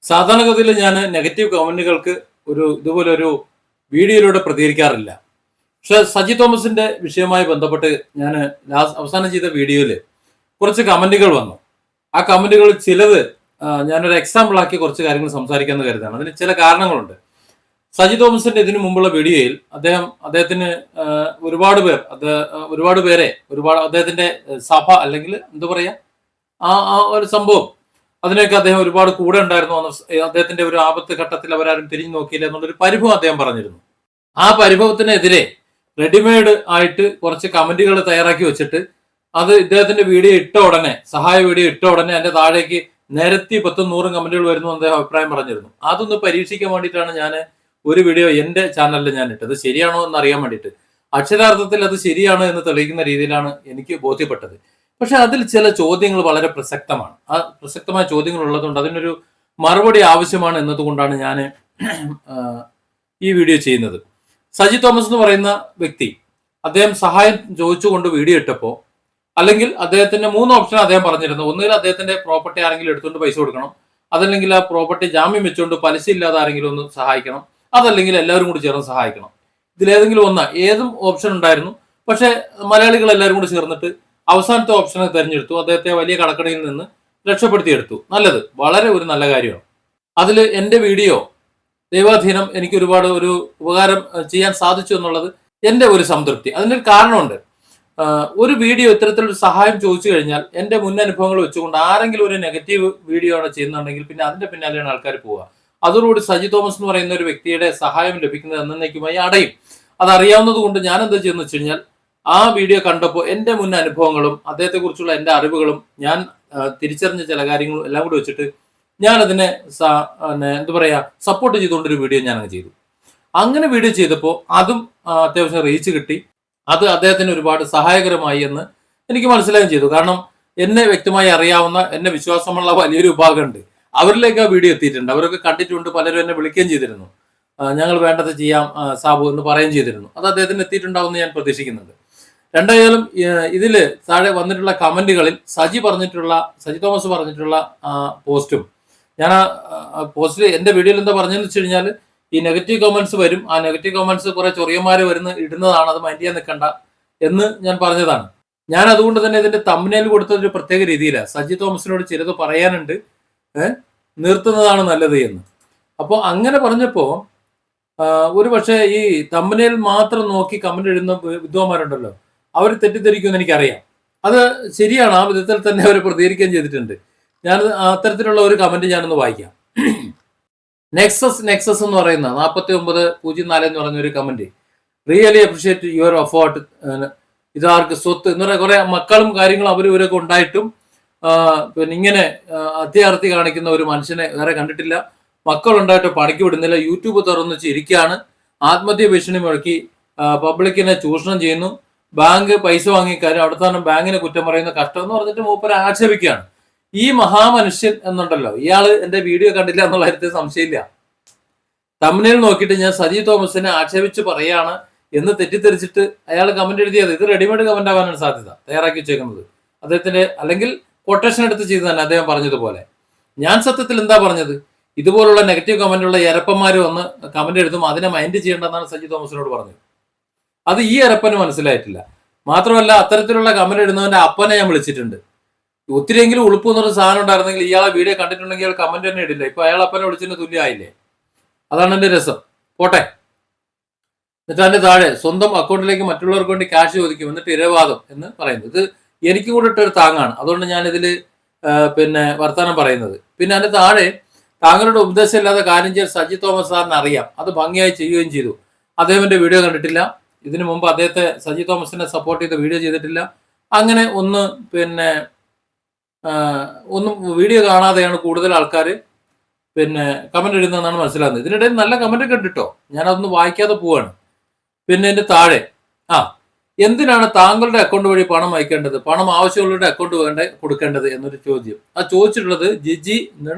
സാധാരണഗതിയിൽ ഞാൻ നെഗറ്റീവ് കമന്റുകൾക്ക് ഇതുപോലെ ഒരു വീഡിയോയിലൂടെ പ്രതികരിക്കാറില്ല. പക്ഷെ സജി തോമസിന്റെ വിഷയവുമായി ബന്ധപ്പെട്ട് ഞാൻ അവസാനം ചെയ്ത വീഡിയോയിൽ കുറച്ച് കമന്റുകൾ വന്നു. ആ കമന്റുകൾ ചിലത് ഞാനൊരു എക്സാമ്പിൾ ആക്കി കുറച്ച് കാര്യങ്ങൾ സംസാരിക്കാമെന്ന് കരുതാണ്. അതിന് ചില കാരണങ്ങളുണ്ട്. സജി തോമസിന്റെ ഇതിനു മുമ്പുള്ള വീഡിയോയിൽ അദ്ദേഹത്തിന് ഒരുപാട് പേരെ അദ്ദേഹത്തിന്റെ സഭ അല്ലെങ്കിൽ എന്താ പറയാ ആ ഒരു സംഭവം അതിനൊക്കെ അദ്ദേഹം ഒരുപാട് കൂടെ ഉണ്ടായിരുന്നു. അദ്ദേഹത്തിന്റെ ഒരു ആപത്ത് ഘട്ടത്തിൽ അവരാരും തിരിഞ്ഞു നോക്കിയില്ല എന്നുള്ളൊരു പരിഭവം അദ്ദേഹം പറഞ്ഞിരുന്നു. ആ പരിഭവത്തിനെതിരെ റെഡിമെയ്ഡ് ആയിട്ട് കുറച്ച് കമന്റുകൾ തയ്യാറാക്കി വെച്ചിട്ട് അത് ഇദ്ദേഹത്തിന്റെ വീഡിയോ ഇട്ട ഉടനെ, സഹായ വീഡിയോ ഇട്ട ഉടനെ അതിന്റെ താഴേക്ക് നിരത്തി 10-100 കമന്റുകൾ വരുന്നു അദ്ദേഹം അഭിപ്രായം പറഞ്ഞിരുന്നു. അതൊന്ന് പരീക്ഷിക്കാൻ വേണ്ടിയിട്ടാണ് ഞാൻ ഒരു വീഡിയോ എന്റെ ചാനലിൽ ഞാൻ ഇട്ടത്. ശരിയാണോ എന്ന് അറിയാൻ വേണ്ടിയിട്ട്. അക്ഷരാർത്ഥത്തിൽ അത് ശരിയാണ് എന്ന് തെളിയിക്കുന്ന രീതിയിലാണ് എനിക്ക് ബോധ്യപ്പെട്ടത്. പക്ഷെ അതിൽ ചില ചോദ്യങ്ങൾ വളരെ പ്രസക്തമാണ്. ആ പ്രസക്തമായ ചോദ്യങ്ങൾ ഉള്ളതുകൊണ്ട് അതിനൊരു മറുപടി ആവശ്യമാണ് എന്നതുകൊണ്ടാണ് ഞാൻ ഈ വീഡിയോ ചെയ്യുന്നത്. സജി തോമസ് എന്ന് പറയുന്ന വ്യക്തി അദ്ദേഹം സഹായം ചോദിച്ചുകൊണ്ട് വീഡിയോ ഇട്ടപ്പോൾ, അല്ലെങ്കിൽ അദ്ദേഹത്തിന്റെ 3 ഓപ്ഷൻ അദ്ദേഹം പറഞ്ഞിരുന്നു. ഒന്നുകിൽ അദ്ദേഹത്തിന്റെ പ്രോപ്പർട്ടി ആരെങ്കിലും എടുത്തുകൊണ്ട് പൈസ കൊടുക്കണം, അതല്ലെങ്കിൽ ആ പ്രോപ്പർട്ടി ജാമ്യം വെച്ചുകൊണ്ട് പലിശ ഇല്ലാതെ ആരെങ്കിലും ഒന്ന് സഹായിക്കണം, അതല്ലെങ്കിൽ എല്ലാവരും കൂടി ചേർന്ന് സഹായിക്കണം. ഇതിലേതെങ്കിലും ഏതും ഓപ്ഷൻ ഉണ്ടായിരുന്നു. പക്ഷെ മലയാളികൾ എല്ലാവരും കൂടി ചേർന്നിട്ട് അവസാനത്തെ ഓപ്ഷനെ തെരഞ്ഞെടുത്തു. അദ്ദേഹത്തെ വലിയ കടക്കടയിൽ നിന്ന് രക്ഷപ്പെടുത്തിയെടുത്തു. നല്ലത്, വളരെ ഒരു നല്ല കാര്യമാണ്. അതിൽ എൻ്റെ വീഡിയോ ദൈവാധീനം എനിക്ക് ഒരുപാട് ഒരു ഉപകാരം ചെയ്യാൻ സാധിച്ചു എന്നുള്ളത് എൻ്റെ ഒരു സംതൃപ്തി. അതിനൊരു കാരണമുണ്ട്. ഒരു വീഡിയോ ഇത്തരത്തിലൊരു സഹായം ചോദിച്ചു കഴിഞ്ഞാൽ എൻ്റെ മുൻ അനുഭവങ്ങൾ വെച്ചുകൊണ്ട് ആരെങ്കിലും ഒരു നെഗറ്റീവ് വീഡിയോ ആണ് ചെയ്യുന്നുണ്ടെങ്കിൽ പിന്നെ അതിന്റെ പിന്നാലെയാണ് ആൾക്കാർ പോവുക. അതോടുകൂടി സജി തോമസ് എന്ന് പറയുന്ന ഒരു വ്യക്തിയുടെ സഹായം ലഭിക്കുന്നത് എന്നേക്കുമായി അടയും. അതറിയാവുന്നത് കൊണ്ട് ഞാൻ എന്താ ചെയ്യുന്നത് വെച്ച് കഴിഞ്ഞാൽ ആ വീഡിയോ കണ്ടപ്പോൾ എൻ്റെ മുൻ അനുഭവങ്ങളും അദ്ദേഹത്തെക്കുറിച്ചുള്ള എൻ്റെ അറിവുകളും ഞാൻ തിരിച്ചറിഞ്ഞ ചില കാര്യങ്ങളും എല്ലാം കൂടി വെച്ചിട്ട് ഞാൻ അതിനെ എന്താ പറയാ സപ്പോർട്ട് ചെയ്തുകൊണ്ടൊരു വീഡിയോ ഞാൻ അങ്ങ് ചെയ്തു. അങ്ങനെ വീഡിയോ ചെയ്തപ്പോൾ അതും അത്യാവശ്യം റീച്ച് കിട്ടി. അത് അദ്ദേഹത്തിന് ഒരുപാട് സഹായകരമായി എന്ന് എനിക്ക് മനസ്സിലാകുകയും ചെയ്തു. കാരണം എന്നെ വ്യക്തമായി അറിയാവുന്ന, എന്നെ വിശ്വാസമുള്ള വലിയൊരു വിഭാഗമുണ്ട്. അവരിലേക്ക് ആ വീഡിയോ എത്തിയിട്ടുണ്ട്. അവരൊക്കെ കണ്ടിട്ടുണ്ട്. പലരും എന്നെ വിളിക്കുകയും ചെയ്തിരുന്നു. ഞങ്ങൾ വേണ്ടത് ചെയ്യാം സാബു എന്ന് പറയുകയും ചെയ്തിരുന്നു. അത് അദ്ദേഹത്തിന് എത്തിയിട്ടുണ്ടാവുമെന്ന് ഞാൻ പ്രതീക്ഷിക്കുന്നുണ്ട്. രണ്ടായാലും ഇതില് താഴെ വന്നിട്ടുള്ള കമന്റുകളിൽ സജി തോമസ് പറഞ്ഞിട്ടുള്ള പോസ്റ്റും ഞാൻ ആ പോസ്റ്റിൽ എൻ്റെ വീഡിയോയിൽ എന്താ പറഞ്ഞതെന്ന് വെച്ച് കഴിഞ്ഞാൽ ഈ നെഗറ്റീവ് കമന്റ്സ് വരും. ആ നെഗറ്റീവ് കമന്റ്സ് കുറെ ചൊറിയന്മാര് ഇടുന്നതാണ്, അത് മൈൻഡ് ചെയ്യാൻ നിൽക്കണ്ട എന്ന് ഞാൻ പറഞ്ഞതാണ്. ഞാൻ അതുകൊണ്ട് തന്നെ ഇതിന്റെ തംബ്നെയിൽ കൊടുത്തത് ഒരു പ്രത്യേക രീതിയിലാണ്. സജി തോമസിനോട് ചിലത് പറയാനുണ്ട്, നിർത്തുന്നതാണ് നല്ലത് എന്ന്. അപ്പോൾ അങ്ങനെ പറഞ്ഞപ്പോ ഒരു പക്ഷേ ഈ തംബ്നെയിൽ മാത്രം നോക്കി കമന്റ് എഴുതുന്ന വിദ്വാന്മാരുണ്ടല്ലോ, അവർ തെറ്റിദ്ധരിക്കുമെന്ന് എനിക്കറിയാം. അത് ശരിയാണ്. ആ വിധത്തിൽ തന്നെ അവർ പ്രതികരിക്കുകയും ചെയ്തിട്ടുണ്ട്. ഞാൻ അത്തരത്തിലുള്ള ഒരു കമന്റ് ഞാനൊന്ന് വായിക്കാം. നെക്സസ് എന്ന് പറയുന്ന 4904 എന്ന് പറയുന്ന ഒരു comment, really appreciate your effort. ഇതാർക്ക് സ്വത്ത് എന്ന് പറയുന്ന കുറെ മക്കളും കാര്യങ്ങളും ഇവരൊക്കെ ഉണ്ടായിട്ടും പിന്നെ ഇങ്ങനെ അത്യാർത്തി കാണിക്കുന്ന ഒരു മനുഷ്യനെ വേറെ കണ്ടിട്ടില്ല. മക്കളുണ്ടായിട്ട് പണിക്ക് വിടുന്നില്ല, യൂട്യൂബ് തുറന്നു ചിരിക്കുകയാണ്, ആത്മഹത്യ ഭീഷണി മുഴക്കി പബ്ലിക്കിനെ ചൂഷണം ചെയ്യുന്നു, ബാങ്ക് പൈസ വാങ്ങിക്കാരും അവിടെ തന്നെ ബാങ്കിനെ കുറ്റം പറയുന്ന കഷ്ടം എന്ന് പറഞ്ഞിട്ട് മൂപ്പരെ ആക്ഷേപിക്കുകയാണ്. ഈ മഹാമനുഷ്യൻ എന്നുണ്ടല്ലോ, ഇയാള് എന്റെ വീഡിയോ കണ്ടില്ല എന്നുള്ള കാര്യത്തിൽ സംശയമില്ല. തംബ്നെയിൽ നോക്കിയിട്ട് ഞാൻ സജി തോമസിനെ ആക്ഷേപിച്ച് പറയാണ് എന്ന് തെറ്റിദ്ധരിച്ചിട്ട് അയാൾ കമന്റ് എഴുതിയത്. ഇത് റെഡിമെയ്ഡ് കമന്റ് ആവാനാണ് സാധ്യത, തയ്യാറാക്കി വെച്ചേക്കുന്നത് അദ്ദേഹത്തിന്റെ, അല്ലെങ്കിൽ കൊട്ടേഷൻ എടുത്ത് ചെയ്ത് തന്നെ അദ്ദേഹം പറഞ്ഞതുപോലെ. ഞാൻ സത്യത്തിൽ എന്താ പറഞ്ഞത്, ഇതുപോലുള്ള നെഗറ്റീവ് കമന്റുള്ള എരപ്പന്മാർ വന്ന് കമന്റ് എഴുതും, അതിനെ മൈൻഡ് ചെയ്യേണ്ടെന്നാണ് സജി തോമസിനോട് പറഞ്ഞത്. അത് ഈ എരപ്പന് മനസ്സിലായിട്ടില്ല. മാത്രമല്ല അത്തരത്തിലുള്ള കമന്റ് ഇടുന്നവന്റെ അപ്പനെ ഞാൻ വിളിച്ചിട്ടുണ്ട്. ഒത്തിരിയെങ്കിലും ഉളുപ്പ് എന്നൊരു സാധനം ഉണ്ടായിരുന്നെങ്കിൽ ഇയാളെ വീഡിയോ കണ്ടിട്ടുണ്ടെങ്കിൽ അയാൾ കമന്റ് തന്നെ ഇടില്ല. ഇപ്പൊ അയാൾ അപ്പനെ വിളിച്ചതിന് തുല്യമായില്ലേ? അതാണ് എന്റെ രസം. പോട്ടെ. എന്നിട്ട് അതിന്റെ താഴെ സ്വന്തം അക്കൗണ്ടിലേക്ക് മറ്റുള്ളവർക്ക് വേണ്ടി ക്യാഷ് ചോദിക്കും, എന്നിട്ട് ഇരവാദം എന്ന് പറയുന്നത്. ഇത് എനിക്കും കൂടെ ഇട്ടൊരു താങ്ങാണ്. അതുകൊണ്ട് ഞാൻ ഇതില് പിന്നെ വർത്തമാനം പറയുന്നത്. പിന്നെ അതിന്റെ താഴെ താങ്കളുടെ ഉപദേശമില്ലാതെ കാര്യം ചെയ്യാൻ സജി തോമസ് സാറിന് അറിയാം, അത് ഭംഗിയായി ചെയ്യുകയും ചെയ്തു. അദ്ദേഹത്തിന്റെ വീഡിയോ കണ്ടിട്ടില്ല, ഇതിനു മുമ്പ് അദ്ദേഹത്തെ സജി തോമസിനെ സപ്പോർട്ട് ചെയ്ത് വീഡിയോ ചെയ്തിട്ടില്ല. അങ്ങനെ പിന്നെ ഒന്നും വീഡിയോ കാണാതെയാണ് കൂടുതൽ ആൾക്കാർ പിന്നെ കമന്റ് ഇടുന്നതെന്നാണ് മനസ്സിലാകുന്നത്. ഇതിനിടയിൽ നല്ല കമന്റ് കണ്ടിട്ടോ, ഞാനതൊന്ന് വായിക്കാതെ പോവാണ്. പിന്നെ എൻ്റെ താഴെ എന്തിനാണ് താങ്കളുടെ അക്കൗണ്ട് വഴി പണം അയക്കേണ്ടത്, പണം ആവശ്യമുള്ളവരുടെ അക്കൗണ്ട് കൊടുക്കേണ്ടത് എന്നൊരു ചോദ്യം. ആ ചോദിച്ചിട്ടുള്ളത്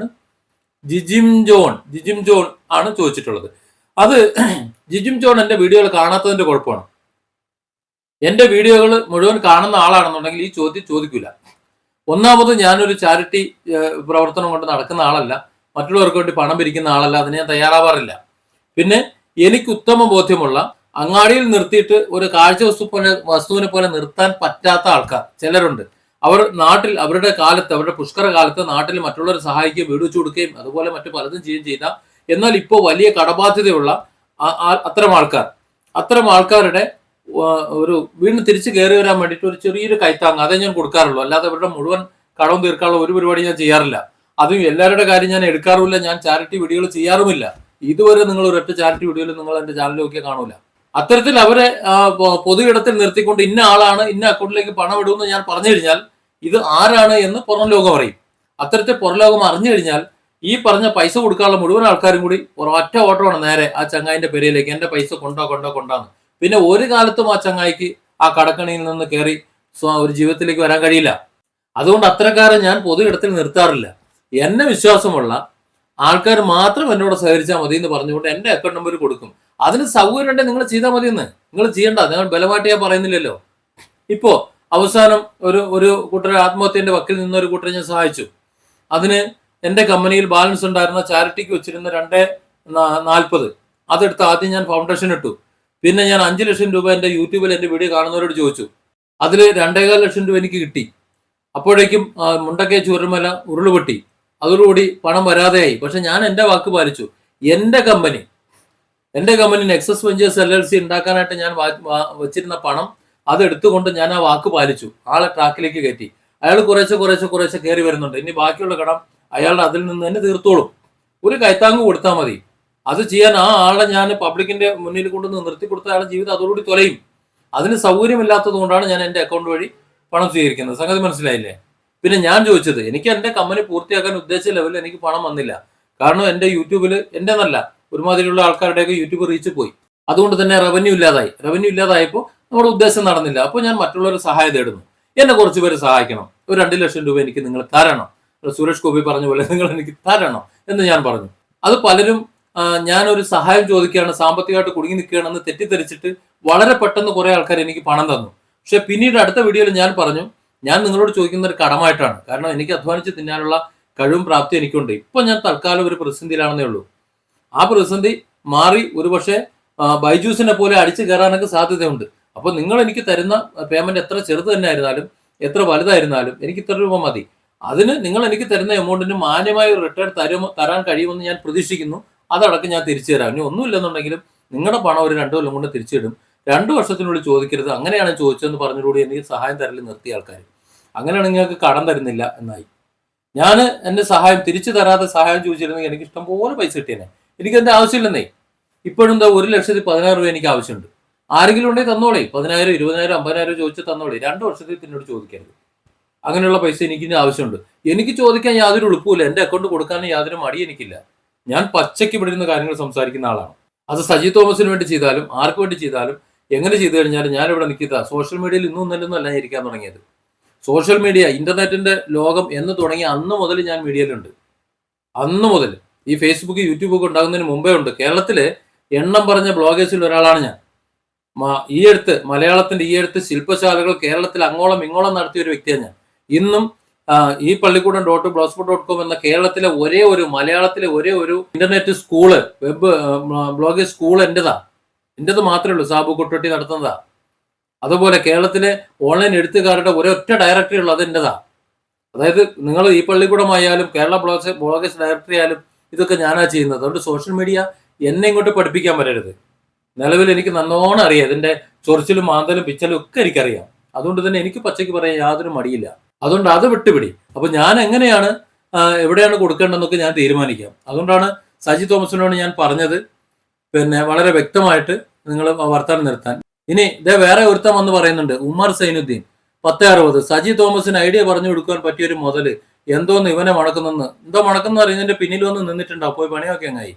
ജിജിം ജോൺ ആണ് ചോദിച്ചിട്ടുള്ളത്. അത് ജിജിം ജോൺ എൻ്റെ വീഡിയോകൾ കാണാത്തതിന്റെ കുഴപ്പമാണ്. എൻ്റെ വീഡിയോകൾ മുഴുവൻ കാണുന്ന ആളാണെന്നുണ്ടെങ്കിൽ ഈ ചോദ്യം ചോദിക്കില്ല. ഒന്നാമത് ഞാനൊരു ചാരിറ്റി പ്രവർത്തനം കൊണ്ട് നടക്കുന്ന ആളല്ല. മറ്റുള്ളവർക്ക് വേണ്ടി പണം പിരിക്കുന്ന ആളല്ല, അതിന് ഞാൻ തയ്യാറാവാറില്ല. പിന്നെ എനിക്ക് ഉത്തമ ബോധ്യമുള്ള, അങ്ങാടിയിൽ നിർത്തിയിട്ട് ഒരു കാഴ്ച വസ്തുവിനെ പോലെ നിർത്താൻ പറ്റാത്ത ആൾക്കാർ ചിലരുണ്ട്. അവർ നാട്ടിൽ അവരുടെ കാലത്ത്, അവരുടെ പുഷ്കര കാലത്ത് നാട്ടിൽ മറ്റുള്ളവരെ സഹായിക്കുകയും വീട് വെച്ചു കൊടുക്കുകയും അതുപോലെ മറ്റു പലതും ചെയ്യുകയും ചെയ്ത, എന്നാൽ ഇപ്പോൾ വലിയ കടബാധ്യതയുള്ള അത്തരം ആൾക്കാരുടെ ഒരു വീണ്ടും തിരിച്ചു കയറി വരാൻ വേണ്ടിയിട്ട് ഒരു ചെറിയൊരു കൈത്താങ് അതേ ഞാൻ കൊടുക്കാറുള്ളൂ. അല്ലാതെ അവരുടെ മുഴുവൻ കടവും തീർക്കാനുള്ള ഒരു പരിപാടി ഞാൻ ചെയ്യാറില്ല. അതും എല്ലാവരുടെ കാര്യം ഞാൻ എടുക്കാറുമില്ല. ഞാൻ ചാരിറ്റി വീഡിയോകൾ ചെയ്യാറുമില്ല. ഇതുവരെ നിങ്ങൾ ഒരൊറ്റ ചാരിറ്റി വീഡിയോയിൽ നിങ്ങൾ എന്റെ ചാനൽ നോക്കിയാൽ കാണൂല. അത്തരത്തിൽ അവരെ പൊതു ഇടത്തിൽ നിർത്തിക്കൊണ്ട് ഇന്ന ആളാണ്, ഇന്ന അക്കൗണ്ടിലേക്ക് പണം ഇടുമെന്ന് ഞാൻ പറഞ്ഞു കഴിഞ്ഞാൽ ഇത് ആരാണ് എന്ന് പുറം ലോകം അറിയും. അത്തരത്തിൽ പുറം ലോകം അറിഞ്ഞു കഴിഞ്ഞാൽ ഈ പറഞ്ഞ പൈസ കൊടുക്കാനുള്ള മുഴുവൻ ആൾക്കാരും കൂടി ഒറ്റ ഓട്ടമാണ് നേരെ ആ ചങ്ങായിന്റെ പെരയിലേക്ക്, എന്റെ പൈസ കൊണ്ടാന്ന്. പിന്നെ ഒരു കാലത്തും ആ ചങ്ങായിക്ക് ആ കടക്കണിയിൽ നിന്ന് കയറി ഒരു ജീവിതത്തിലേക്ക് വരാൻ കഴിയില്ല. അതുകൊണ്ട് അത്തരക്കാരെ ഞാൻ പൊതു ഇടത്തിൽ നിർത്താറില്ല. എന്നെ വിശ്വാസമുള്ള ആൾക്കാർ മാത്രം എന്നോട് സഹകരിച്ചാൽ മതി എന്ന് പറഞ്ഞുകൊണ്ട് എന്റെ അക്കൗണ്ട് നമ്പർ കൊടുക്കും. അതിന് സൗകര്യം ഉണ്ടെങ്കിൽ നിങ്ങൾ ചെയ്താൽ മതി എന്ന്. നിങ്ങൾ ചെയ്യണ്ട, നിങ്ങൾ ബലമായിട്ട് ഞാൻ പറയുന്നില്ലല്ലോ. ഇപ്പോ അവസാനം ഒരു കൂട്ടരെ ആത്മഹത്യന്റെ വക്കിൽ നിന്ന് ഒരു കൂട്ടരെ ഞാൻ സഹായിച്ചു. അതിന് എന്റെ കമ്പനിയിൽ ബാലൻസ് ഉണ്ടായിരുന്ന ചാരിറ്റിക്ക് വെച്ചിരുന്ന 240 അതെടുത്ത് ആദ്യം ഞാൻ ഫൗണ്ടേഷൻ ഇട്ടു. പിന്നെ ഞാൻ 5 ലക്ഷം രൂപ എന്റെ യൂട്യൂബിൽ എന്റെ വീഡിയോ കാണുന്നവരോട് ചോദിച്ചു. അതിൽ 2.25 ലക്ഷം രൂപ എനിക്ക് കിട്ടി. അപ്പോഴേക്കും മുണ്ടക്കൈ ചൂരൽമല ഉരുളുപൊട്ടി. അതോടുകൂടി പണം വരാതെയായി. പക്ഷെ ഞാൻ എന്റെ വാക്ക് പാലിച്ചു. എന്റെ കമ്പനി നെക്സസ് വെഞ്ചേഴ്സ് LLC ഉണ്ടാക്കാനായിട്ട് ഞാൻ വെച്ചിരുന്ന പണം അതെടുത്തുകൊണ്ട് ഞാൻ ആ വാക്ക് പാലിച്ചു. ആളെ ട്രാക്കിലേക്ക് കയറ്റി. അയാൾ കുറേശ്ശെ കയറി വരുന്നുണ്ട്. ഇനി ബാക്കിയുള്ള കടം അയാളുടെ അതിൽ നിന്ന് തന്നെ തീർത്തോളും. ഒരു കൈത്താങ് കൊടുത്താൽ മതി. അത് ചെയ്യാൻ ആ ആളെ ഞാൻ പബ്ലിക്കിന്റെ മുന്നിൽ കൊണ്ടുവന്ന് നിർത്തി കൊടുത്ത ആളുടെ ജീവിതം അതോടുകൂടി തൊലയും. അതിന് സൗകര്യമില്ലാത്തത് കൊണ്ടാണ് ഞാൻ എന്റെ അക്കൗണ്ട് വഴി പണം സ്വീകരിക്കുന്നത്. സംഗതി മനസ്സിലായില്ലേ? പിന്നെ ഞാൻ ചോദിച്ചത്, എനിക്ക് എന്റെ കമ്പനി പൂർത്തിയാക്കാൻ ഉദ്ദേശിച്ച ലെവലിൽ എനിക്ക് പണം വന്നില്ല. കാരണം എന്റെ യൂട്യൂബിൽ എന്റെ നല്ല ഒരുമാതിരിയുള്ള ആൾക്കാരുടെയൊക്കെ യൂട്യൂബ് റീച്ച് പോയി. അതുകൊണ്ട് തന്നെ റവന്യൂ ഇല്ലാതായപ്പോൾ നമ്മുടെ ഉദ്ദേശം നടന്നില്ല. അപ്പോൾ ഞാൻ മറ്റുള്ളവരുടെ സഹായം തേടുന്നു. എന്നെ കുറച്ച് പേര് സഹായിക്കണം. ഒരു 2 ലക്ഷം രൂപ എനിക്ക് നിങ്ങൾ തരണം. സുരേഷ് ഗോപി പറഞ്ഞ പോലെ നിങ്ങൾ എനിക്ക് തരണം എന്ന് ഞാൻ പറഞ്ഞു. അത് പലരും ഞാനൊരു സഹായം ചോദിക്കുകയാണ്, സാമ്പത്തികമായിട്ട് കുടുങ്ങി നിൽക്കുകയാണെന്ന് തെറ്റിദ്ധരിച്ചിട്ട് വളരെ പെട്ടെന്ന് കുറെ ആൾക്കാർ എനിക്ക് പണം തന്നു. പക്ഷെ പിന്നീട് അടുത്ത വീഡിയോയിൽ ഞാൻ പറഞ്ഞു, ഞാൻ നിങ്ങളോട് ചോദിക്കുന്ന ഒരു കടമായിട്ടാണ്. കാരണം എനിക്ക് അധ്വാനിച്ച് തിന്നാനുള്ള കഴിവും പ്രാപ്തി എനിക്കുണ്ട്. ഇപ്പൊ ഞാൻ തൽക്കാലം ഒരു പ്രതിസന്ധിയിലാണെന്നേ ഉള്ളൂ. ആ പ്രതിസന്ധി മാറി ഒരുപക്ഷെ ബൈജൂസിനെ പോലെ അടിച്ചു കയറാനൊക്കെ സാധ്യതയുണ്ട്. അപ്പൊ നിങ്ങൾ എനിക്ക് തരുന്ന പേയ്മെന്റ് എത്ര ചെറുത് തന്നെ ആയിരുന്നാലും എത്ര വലുതായിരുന്നാലും എനിക്ക് ഇത്ര രൂപ മതി. അതിന് നിങ്ങൾ എനിക്ക് തരുന്ന എമൗണ്ടിന് മാന്യമായ ഒരു റിട്ടേൺ തരാൻ കഴിയുമെന്ന് ഞാൻ പ്രതീക്ഷിക്കുന്നു. അതടക്കം ഞാൻ തിരിച്ചു തരാം. ഇനി ഒന്നുമില്ലെന്നുണ്ടെങ്കിലും നിങ്ങളുടെ പണം ഒരു 2 കൊല്ലം കൊണ്ട് തിരിച്ചിടും. 2 വർഷത്തിനുള്ളിൽ ചോദിക്കരുത്. അങ്ങനെയാണ് ചോദിച്ചതെന്ന് പറഞ്ഞുകൂടി എനിക്ക് സഹായം തരൽ നിർത്തിയ ആൾക്കാർ. അങ്ങനെയാണ് നിങ്ങൾക്ക് കടം തരുന്നില്ല എന്നായി. ഞാൻ എന്റെ സഹായം തിരിച്ചു തരാതെ സഹായം ചോദിച്ചിരുന്നെങ്കിൽ എനിക്ക് ഇഷ്ടം പോലെ പൈസ കിട്ടിയേനെ. എനിക്ക് എന്റെ ആവശ്യമില്ലെന്നേ. ഇപ്പോഴും എന്താ 1,16,000 രൂപ എനിക്ക് ആവശ്യമുണ്ട്. ആരെങ്കിലും ഉണ്ടെങ്കിൽ തന്നോളേ. 10,000, 20,000, 50,000 ചോദിച്ച് തന്നോളേ. 2 വർഷത്തിൽ പിന്നോട് ചോദിക്കരുത്. അങ്ങനെയുള്ള പൈസ എനിക്ക് ആവശ്യമുണ്ട്. എനിക്ക് ചോദിക്കാൻ യാതൊരു എളുപ്പമില്ല. എന്റെ അക്കൗണ്ട് കൊടുക്കാൻ യാതൊരു മടി എനിക്കില്ല. ഞാൻ പച്ചയ്ക്ക് വിടുന്ന കാര്യങ്ങൾ സംസാരിക്കുന്ന ആളാണ്. അത് സജി തോമസിന് വേണ്ടി ചെയ്താലും ആർക്ക് വേണ്ടി ചെയ്താലും എങ്ങനെ ചെയ്തു കഴിഞ്ഞാലും ഞാനിവിടെ നിൽക്കുക. സോഷ്യൽ മീഡിയയിൽ ഇന്നും ഇന്നലൊന്നും അല്ല ഇരിക്കാൻ തുടങ്ങിയത്. സോഷ്യൽ മീഡിയ, ഇന്റർനെറ്റിന്റെ ലോകം എന്ന് തുടങ്ങിയ അന്ന് മുതൽ ഞാൻ മീഡിയയിലുണ്ട്. അന്ന് മുതൽ ഈ ഫേസ്ബുക്ക്, യൂട്യൂബ് ഒക്കെ ഉണ്ടാകുന്നതിന് മുമ്പേ ഉണ്ട്. കേരളത്തിലെ എണ്ണം പറഞ്ഞ ബ്ലോഗേഴ്സിൽ ഒരാളാണ് ഞാൻ. മലയാളത്തിന്റെ ഈ അടുത്ത് ശില്പശാലകൾ കേരളത്തിൽ അങ്ങോളം ഇങ്ങോളം നടത്തിയ ഒരു വ്യക്തിയാണ് ഞാൻ. ഇന്നും ഈ പള്ളിക്കൂടം .blogspot.com എന്ന കേരളത്തിലെ മലയാളത്തിലെ ഒരേ ഒരു internet school, web bloggers school എന്റേത് മാത്രമേ ഉള്ളൂ. സാബു കുട്ടട്ടി നടത്തുന്നതാ. അതുപോലെ കേരളത്തിലെ ഓൺലൈൻ എഴുത്തുകാരുടെ ഒരൊറ്റ ഡയറക്ടറി ഉള്ളത് എന്റേതാ. അതായത് നിങ്ങൾ ഈ പള്ളിക്കൂടമായാലും കേരള ബ്ലോഗേഴ്സ് ഡയറക്ടറി ആയാലും ഇതൊക്കെ ഞാനാ ചെയ്യുന്നത്. അതുകൊണ്ട് സോഷ്യൽ മീഡിയ എന്നെ ഇങ്ങോട്ട് പഠിപ്പിക്കാൻ വരരുത്. നിലവിൽ എനിക്ക് നല്ലോണം അറിയാം. ഇതിന്റെ ചൊറിച്ചിലും മാന്തലും പിച്ചലും ഒക്കെ എനിക്കറിയാം. അതുകൊണ്ട് തന്നെ എനിക്ക് പച്ചയ്ക്ക് പറയാൻ യാതൊരു മടിയില്ല. അതുകൊണ്ട് അത് വിട്ടുപിടി. അപ്പൊ ഞാൻ എങ്ങനെയാണ് എവിടെയാണ് കൊടുക്കേണ്ടതെന്നൊക്കെ ഞാൻ തീരുമാനിക്കാം. അതുകൊണ്ടാണ് സജി തോമസിനോട് ഞാൻ പറഞ്ഞത് പിന്നെ വളരെ വ്യക്തമായിട്ട് നിങ്ങൾ വർത്താനം നിർത്താൻ. ഇനി ഇതേ വേറെ ഒരുത്തം വന്ന് പറയുന്നുണ്ട്, ഉമ്മർ സൈനുദ്ദീൻ 1060 സജി തോമസിന് ഐഡിയ പറഞ്ഞു കൊടുക്കാൻ പറ്റിയൊരു മുതല് എന്തോന്ന് ഇവനെ മണക്കുന്നെന്ന്. എന്തോ മണക്കുന്ന അറിയുന്നതിന്റെ പിന്നിൽ വന്ന് നിന്നിട്ടുണ്ടാവും. പോയി പണിയൊക്കെ അങ്ങായി.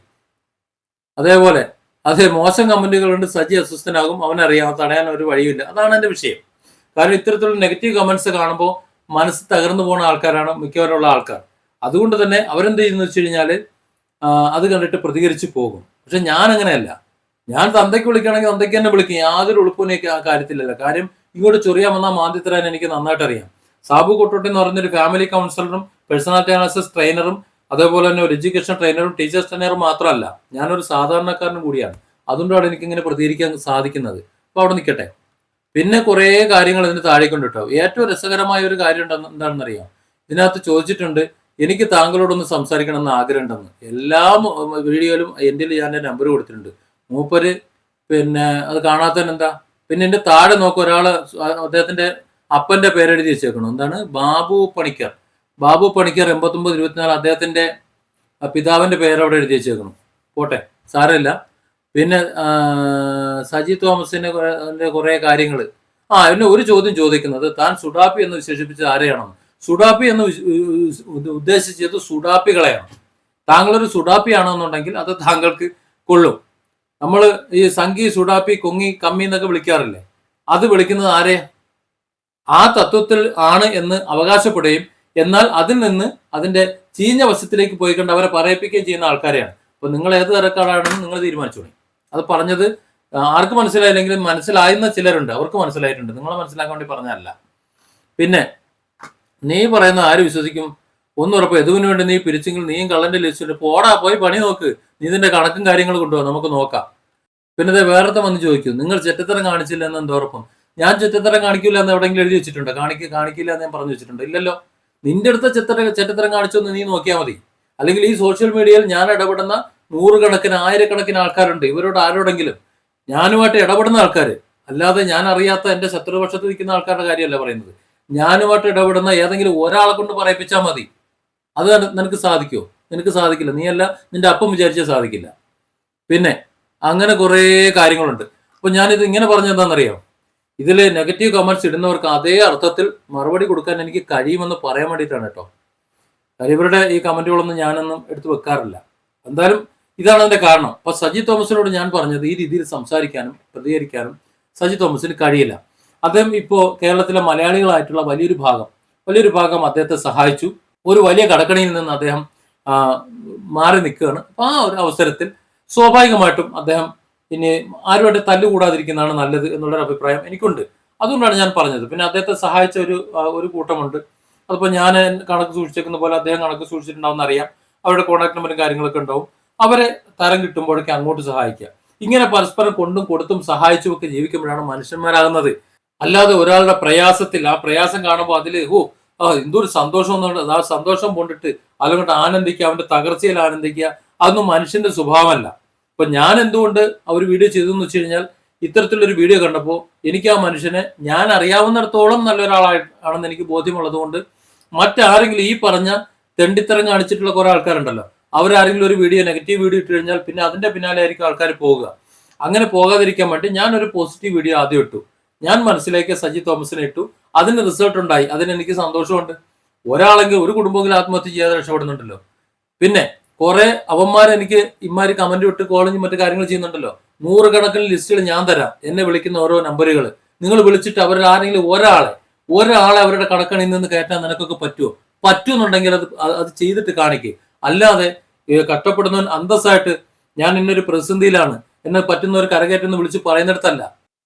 അതേപോലെ മോശം കമന്റുകളുണ്ട്. സജി അസ്വസ്ഥനാകും. അവനറിയാം തടയാൻ ഒരു വഴിയില്ല. അതാണ് എന്റെ വിഷയം. കാരണം ഇത്തരത്തിലുള്ള നെഗറ്റീവ് കമന്റ്സ് കാണുമ്പോൾ മനസ്സ് തകർന്നു പോകുന്ന ആൾക്കാരാണ് മിക്കവരുള്ള ആൾക്കാർ. അതുകൊണ്ട് തന്നെ അവരെന്ത് ചെയ്യുന്നു വെച്ച് കഴിഞ്ഞാൽ അത് കണ്ടിട്ട് പ്രതികരിച്ച് പോകും. പക്ഷെ ഞാൻ അങ്ങനെയല്ല. ഞാൻ തന്തയ്ക്ക് വിളിക്കുകയാണെങ്കിൽ തന്തയ്ക്ക് തന്നെ വിളിക്കും. യാതൊരു ഉളുപ്പിനേക്ക് ആ കാര്യത്തിലല്ല. കാര്യം ഇങ്ങോട്ട് ചൊറിയാൻ വന്നാൽ മാന്തി തരാൻ എനിക്ക് നന്നായിട്ട് അറിയാം. സാബു കുട്ടോട്ടി എന്ന് പറഞ്ഞൊരു ഫാമിലി കൗൺസിലറും പേഴ്സണാലിറ്റി അനാലിസിസ് ട്രെയിനറും അതേപോലെ തന്നെ ഒരു എഡ്യൂക്കേഷൻ ട്രെയിനറും ടീച്ചേഴ്സ് ട്രെയിനറും മാത്രമല്ല, ഞാനൊരു സാധാരണക്കാരനും കൂടിയാണ്. അതുകൊണ്ടാണ് എനിക്കിങ്ങനെ പ്രതികരിക്കാൻ സാധിക്കുന്നത്. അപ്പോൾ അവിടെ നിൽക്കട്ടെ. പിന്നെ കുറേ കാര്യങ്ങൾ ഇതിന് താഴെ കൊണ്ട് കേട്ടോ. ഏറ്റവും രസകരമായ ഒരു കാര്യം എന്താണെന്നറിയാം, ഇതിനകത്ത് ചോദിച്ചിട്ടുണ്ട്, എനിക്ക് താങ്കളോടൊന്ന് സംസാരിക്കണമെന്ന് ആഗ്രഹമുണ്ടെന്ന്. എല്ലാ വീഡിയോയിലും എൻ്റെ ഞാൻ നമ്പർ കൊടുത്തിട്ടുണ്ട്. മൂപ്പര് പിന്നെ അത് കാണാത്തതിനെന്താ? പിന്നെ എൻ്റെ താഴെ നോക്കുക, ഒരാൾ അദ്ദേഹത്തിന്റെ അപ്പന്റെ പേരെഴുതി വെച്ചേക്കണം. എന്താണ്? ബാബു പണിക്കർ. ബാബു പണിക്കർ 8924 അദ്ദേഹത്തിന്റെ പിതാവിന്റെ പേര് അവിടെ എഴുതി വെച്ചേക്കണം. പോട്ടെ, സാരമില്ല. പിന്നെ സജി തോമസിന്റെ കുറെ കാര്യങ്ങൾ. എന്നെ ഒരു ചോദ്യം ചോദിക്കുന്നത്, താൻ സുഡാപ്പി എന്ന് വിശേഷിപ്പിച്ചത് ആരെയാണെന്ന്. സുഡാപ്പി എന്ന് ഉദ്ദേശിച്ചത് സുഡാപ്പികളെയാണ്. താങ്കളൊരു സുഡാപ്പി ആണെന്നുണ്ടെങ്കിൽ അത് താങ്കൾക്ക് കൊള്ളും. നമ്മൾ ഈ സംഘി, സുഡാപ്പി, കൊങ്ങി, കമ്മി എന്നൊക്കെ വിളിക്കാറില്ലേ, അത് വിളിക്കുന്നത് ആരെയാ? ആ തത്വത്തിൽ ആണ് എന്ന് അവകാശപ്പെടുകയും എന്നാൽ അതിൽ നിന്ന് അതിന്റെ ചീഞ്ഞ വശത്തിലേക്ക് പോയി കണ്ട് അവരെ പറയിപ്പിക്കുകയും ചെയ്യുന്ന ആൾക്കാരെയാണ്. അപ്പൊ നിങ്ങൾ ഏത് തരക്കാരാണെന്ന് നിങ്ങൾ തീരുമാനിച്ചോളി. അത് പറഞ്ഞത് ആർക്ക് മനസ്സിലായില്ലെങ്കിലും മനസ്സിലായിരുന്ന ചിലരുണ്ട്, അവർക്ക് മനസ്സിലായിട്ടുണ്ട്. നിങ്ങളെ മനസ്സിലാക്കാൻ വേണ്ടി പറഞ്ഞതല്ല. പിന്നെ നീ പറയുന്ന ആര് വിശ്വസിക്കും? ഒന്നുറപ്പ്, എതുവിന് വേണ്ടി നീ പിരിച്ചെങ്കിൽ നീയും കള്ളന്റെ ലിസ്റ്റ് പോടാ, പോയി പണി നോക്ക്, നീ ഇതിന്റെ കണക്കും കാര്യങ്ങളും കൊണ്ടുപോകാം, നമുക്ക് നോക്കാം. പിന്നെ ഇത് വേറത്തെ വന്ന് ചോദിക്കും, നിങ്ങൾ ചെറ്റത്തരം കാണിച്ചില്ല എന്ന് എന്തോറപ്പം? ഞാൻ ചെറ്റത്തരം കാണിക്കില്ല എന്ന് എവിടെയെങ്കിലും എഴുതി വെച്ചിട്ടുണ്ടോ? കാണിക്കില്ല എന്ന് ഞാൻ പറഞ്ഞു വെച്ചിട്ടുണ്ടോ? ഇല്ലല്ലോ. നിന്റെ അടുത്ത ചെറ്റത്തരം കാണിച്ചൊന്ന് നീ നോക്കിയാൽ മതി. അല്ലെങ്കിൽ ഈ സോഷ്യൽ മീഡിയയിൽ ഞാൻ ഇടപെടുന്ന നൂറുകണക്കിന് ആയിരക്കണക്കിന് ആൾക്കാരുണ്ട്. ഇവരോട് ആരോടെങ്കിലും, ഞാനുമായിട്ട് ഇടപെടുന്ന ആൾക്കാർ, അല്ലാതെ ഞാൻ അറിയാത്ത എൻ്റെ ശത്രുപക്ഷത്ത് നിൽക്കുന്ന ആൾക്കാരുടെ കാര്യമല്ല പറയുന്നത്. ഞാനുമായിട്ട് ഇടപെടുന്ന ഏതെങ്കിലും ഒരാളെ കൊണ്ട് പറയിപ്പിച്ചാൽ മതി. അത് നിനക്ക് സാധിക്കുമോ? നിനക്ക് സാധിക്കില്ല. നീയല്ല, നിന്റെ അപ്പം വിചാരിച്ചാൽ സാധിക്കില്ല. പിന്നെ അങ്ങനെ കുറേ കാര്യങ്ങളുണ്ട്. അപ്പൊ ഞാനിത് ഇങ്ങനെ പറഞ്ഞെന്താണെന്നറിയാം, ഇതിൽ നെഗറ്റീവ് കമന്റ്സ് ഇടുന്നവർക്ക് അതേ അർത്ഥത്തിൽ മറുപടി കൊടുക്കാൻ എനിക്ക് കഴിയുമെന്ന് പറയാൻ വേണ്ടിയിട്ടാണ് കേട്ടോ. കാര്യം ഇവരുടെ ഈ കമന്റുകളൊന്നും ഞാനൊന്നും എടുത്തു വെക്കാറില്ല. എന്തായാലും ഇതാണ് അതിന്റെ കാരണം. അപ്പൊ സജി തോമസിനോട് ഞാൻ പറഞ്ഞത്, ഈ രീതിയിൽ സംസാരിക്കാനും പ്രതികരിക്കാനും സജി തോമസിന് കഴിയില്ല. അദ്ദേഹം ഇപ്പോൾ കേരളത്തിലെ മലയാളികളായിട്ടുള്ള വലിയൊരു ഭാഗം അദ്ദേഹത്തെ സഹായിച്ചു. ഒരു വലിയ കടക്കണിയിൽ നിന്ന് അദ്ദേഹം മാറി നിൽക്കുകയാണ്. അപ്പൊ ആ ഒരു അവസരത്തിൽ സ്വാഭാവികമായിട്ടും അദ്ദേഹം ഇനി ആരുമായിട്ട് തല്ലുകൂടാതിരിക്കുന്നതാണ് നല്ലത് എന്നുള്ളൊരു അഭിപ്രായം എനിക്കുണ്ട്. അതുകൊണ്ടാണ് ഞാൻ പറഞ്ഞത്. പിന്നെ അദ്ദേഹത്തെ സഹായിച്ച ഒരു കൂട്ടമുണ്ട്. അതിപ്പോൾ ഞാൻ കണക്ക് സൂക്ഷിച്ചേക്കുന്ന പോലെ അദ്ദേഹം കണക്ക് സൂക്ഷിച്ചിട്ടുണ്ടാവും അറിയാം. അവരുടെ കോൺടാക്ട് നമ്പറും കാര്യങ്ങളൊക്കെ ഉണ്ടാവും. അവരെ തരം കിട്ടുമ്പോഴൊക്കെ അങ്ങോട്ട് സഹായിക്കുക. ഇങ്ങനെ പരസ്പരം കൊണ്ടും കൊടുത്തും സഹായിച്ചും ഒക്കെ ജീവിക്കുമ്പോഴാണ് മനുഷ്യന്മാരാകുന്നത്. അല്ലാതെ ഒരാളുടെ പ്രയാസത്തിൽ ആ പ്രയാസം കാണുമ്പോൾ അതിൽ എന്തൊരു സന്തോഷം എന്നുള്ളത്, ആ സന്തോഷം കൊണ്ടിട്ട് അതുകൊണ്ട് ആനന്ദിക്കുക, അവന്റെ തകർച്ചയിൽ ആനന്ദിക്കുക, അതൊന്നും മനുഷ്യന്റെ സ്വഭാവമല്ല. ഇപ്പൊ ഞാൻ എന്തുകൊണ്ട് ഒരു വീഡിയോ ചെയ്തെന്ന് വെച്ച് കഴിഞ്ഞാൽ, ഇത്തരത്തിലൊരു വീഡിയോ കണ്ടപ്പോൾ എനിക്ക് ആ മനുഷ്യനെ ഞാൻ അറിയാവുന്നിടത്തോളം നല്ലൊരാളാണെന്ന് എനിക്ക് ബോധ്യമുള്ളത് കൊണ്ട് മറ്റാരെങ്കിലും ഈ പറഞ്ഞ തെണ്ടിത്തരം കാണിച്ചിട്ടുള്ള കുറെ ആൾക്കാരുണ്ടല്ലോ, അവരാരെങ്കിലും ഒരു നെഗറ്റീവ് വീഡിയോ ഇട്ട് കഴിഞ്ഞാൽ പിന്നെ അതിന്റെ പിന്നാലെ ആയിരിക്കും ആൾക്കാർ പോകുക. അങ്ങനെ പോകാതിരിക്കാൻ വേണ്ടി ഞാനൊരു പോസിറ്റീവ് വീഡിയോ ആദ്യം ഇട്ടു. ഞാൻ മനസ്സിലാക്കിയ സജി തോമസിനെ ഇട്ടു. അതിന് റിസൾട്ട് ഉണ്ടായി. അതിന് എനിക്ക് സന്തോഷമുണ്ട്. ഒരാളെങ്കിലും ഒരു കുടുംബമെങ്കിലും ആത്മഹത്യ ചെയ്യാതെ രക്ഷപ്പെടുന്നുണ്ടല്ലോ. പിന്നെ കുറെ അവന്മാർ എനിക്ക് ഇമാര് കമന്റ് വിട്ട് കോളേജും മറ്റു കാര്യങ്ങൾ ചെയ്യുന്നുണ്ടല്ലോ. 100 കണക്കിന് ലിസ്റ്റുകൾ ഞാൻ തരാം. എന്നെ വിളിക്കുന്ന ഓരോ നമ്പറുകൾ നിങ്ങൾ വിളിച്ചിട്ട് അവരിൽ ആരെങ്കിലും ഒരാളെ അവരുടെ കടക്കണിൽ നിന്ന് കയറ്റാൻ നിനക്കൊക്കെ പറ്റുമെന്നുണ്ടെങ്കിൽ അത് ചെയ്തിട്ട് കാണിക്കുക. അല്ലാതെ കഷ്ടപ്പെടുന്നവൻ അന്തസ്സായിട്ട് ഞാൻ ഇന്നൊരു പ്രതിസന്ധിയിലാണ്, എന്നെ പറ്റുന്ന ഒരു കരകയറ്റെന്ന് വിളിച്ച് പറയുന്നിടത്തല്ല.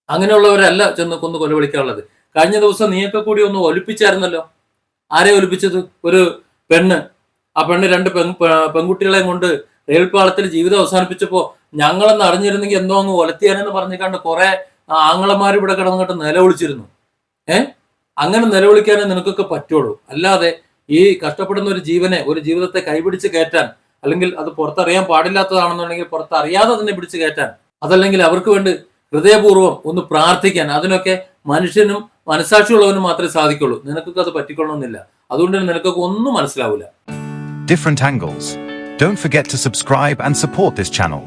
അങ്ങനെയുള്ളവരല്ല ചെന്ന് കൊന്ന് കൊലവിളിക്കാനുള്ളത്. കഴിഞ്ഞ ദിവസം നീയൊക്കെ കൂടി ഒന്ന് ഒലിപ്പിച്ചായിരുന്നല്ലോ. ആരെ ഒലിപ്പിച്ചത്? ഒരു പെണ്ണ്. ആ പെണ്ണ് 2 പെൺകുട്ടികളെയും കൊണ്ട് റെയിൽ പാളത്തിൽ ജീവിതം അവസാനിപ്പിച്ചപ്പോ ഞങ്ങളെന്ന് അറിഞ്ഞിരുന്നെങ്കിൽ എന്തോ അങ്ങ് ഒലത്തിയാനെന്ന് പറഞ്ഞിക്കാണ്ട് കുറെ ആങ്ങളമാർ ഇവിടെ കിടന്നിട്ട് നിലവിളിച്ചിരുന്നു. അങ്ങനെ നിലവിളിക്കാനേ നിനക്കൊക്കെ പറ്റുള്ളൂ. അല്ലാതെ ഈ കഷ്ടപ്പെടുന്ന ഒരു ജീവിതത്തെ കൈപിടിച്ച് കയറ്റാൻ, അല്ലെങ്കിൽ അത് പുറത്തറിയാൻ പാടില്ലാത്തതാണെന്നുണ്ടെങ്കിൽ പുറത്തറിയാതെ തന്നെ പിടിച്ച് കയറ്റാൻ, അതല്ലെങ്കിൽ അവർക്ക് വേണ്ടി ഹൃദയപൂർവ്വം ഒന്ന് പ്രാർത്ഥിക്കാൻ, അതിനൊക്കെ മനുഷ്യനും മനസാക്ഷിയുള്ളവനും മാത്രമേ സാധിക്കുള്ളൂ. നിനക്കൊക്കെ അത് പറ്റിക്കൊള്ളണമെന്നില്ല. അതുകൊണ്ട് നിനക്കൊക്കെ ഒന്നും മനസ്സിലാവില്ല. Different angles. Don't forget to subscribe and support this channel.